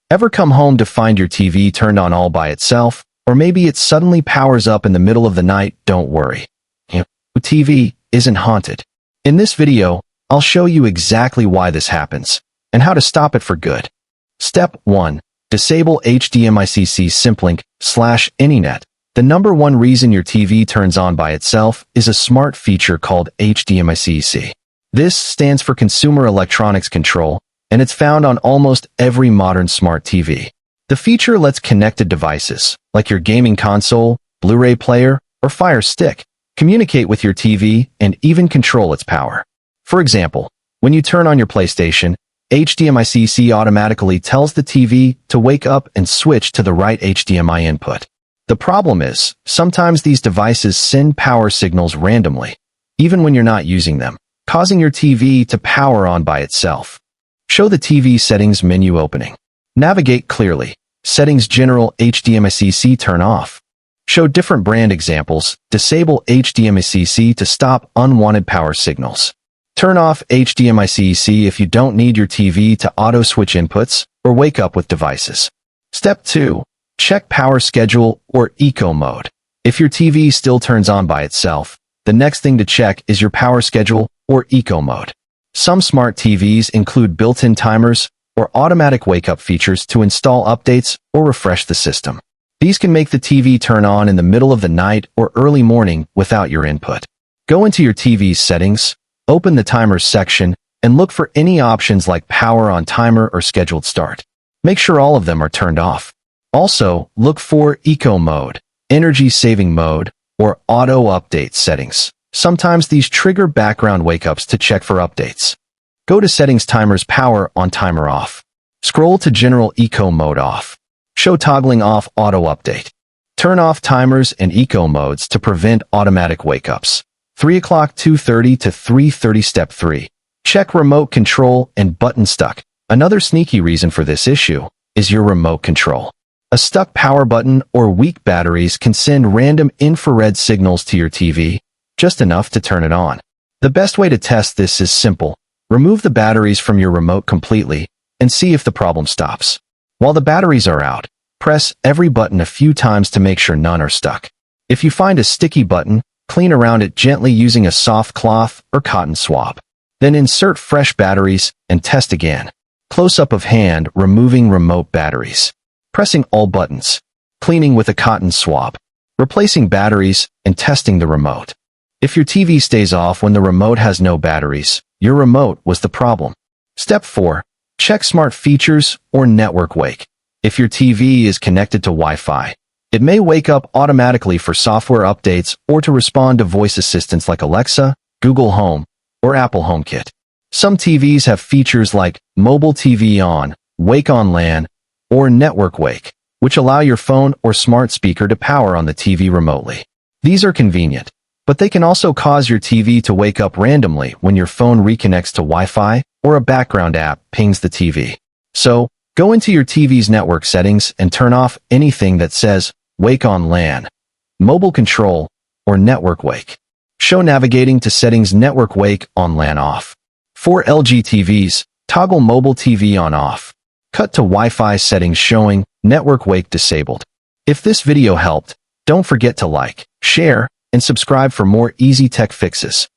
Ever come home to find your TV turned on all by itself? Or maybe it suddenly powers up in the middle of the night? Don't worry. Your TV isn't haunted. In this video, I'll show you exactly why this happens and how to stop it for good. Step 1. Disable HDMI-CEC Simplink / Anynet. The number one reason your TV turns on by itself is a smart feature called HDMI-CEC. This stands for Consumer Electronics Control, and it's found on almost every modern smart TV. The feature lets connected devices, like your gaming console, Blu-ray player, or Fire Stick, communicate with your TV and even control its power. For example, when you turn on your PlayStation, HDMI-CEC automatically tells the TV to wake up and switch to the right HDMI input. The problem is, sometimes these devices send power signals randomly, even when you're not using them, causing your TV to power on by itself. Show the TV settings menu opening. Navigate clearly. Settings General HDMI-CEC turn off. Show different brand examples. Disable HDMI-CEC to stop unwanted power signals. Turn off HDMI-CEC if you don't need your TV to auto-switch inputs or wake up with devices. Step 2. Check power schedule or eco mode. If your TV still turns on by itself, the next thing to check is your power schedule or eco mode. Some smart TVs include built-in timers or automatic wake-up features to install updates or refresh the system. These can make the TV turn on in the middle of the night or early morning without your input. Go into your TV's settings, open the timers section, and look for any options like power on timer or scheduled start. Make sure all of them are turned off. Also, look for eco mode, energy saving mode, or auto update settings. Sometimes these trigger background wake-ups to check for updates. Go to Settings Timers Power on Timer Off. Scroll to General Eco Mode Off. Show Toggling Off Auto Update. Turn off timers and eco modes to prevent automatic wake-ups. 3 o'clock 2:30 to 3:30 Step 3. Check remote control and button stuck. Another sneaky reason for this issue is your remote control. A stuck power button or weak batteries can send random infrared signals to your TV, just enough to turn it on. The best way to test this is simple. Remove the batteries from your remote completely and see if the problem stops. While the batteries are out, press every button a few times to make sure none are stuck. If you find a sticky button, clean around it gently using a soft cloth or cotton swab. Then insert fresh batteries and test again. Close-up of hand removing remote batteries. Pressing all buttons. Cleaning with a cotton swab. Replacing batteries and testing the remote. If your TV stays off when the remote has no batteries, your remote was the problem. Step 4. Check smart features or network wake. If your TV is connected to Wi-Fi, it may wake up automatically for software updates or to respond to voice assistants like Alexa, Google Home, or Apple HomeKit. Some TVs have features like Mobile TV On, Wake on LAN, or Network Wake, which allow your phone or smart speaker to power on the TV remotely. These are convenient, but they can also cause your TV to wake up randomly when your phone reconnects to Wi-Fi or a background app pings the TV. So, go into your TV's network settings and turn off anything that says Wake on LAN, Mobile Control, or Network Wake. Show navigating to settings Network Wake on LAN off. For LG TVs, toggle Mobile TV on off. Cut to Wi-Fi settings showing Network Wake disabled. If this video helped, don't forget to like, share, and subscribe for more easy tech fixes.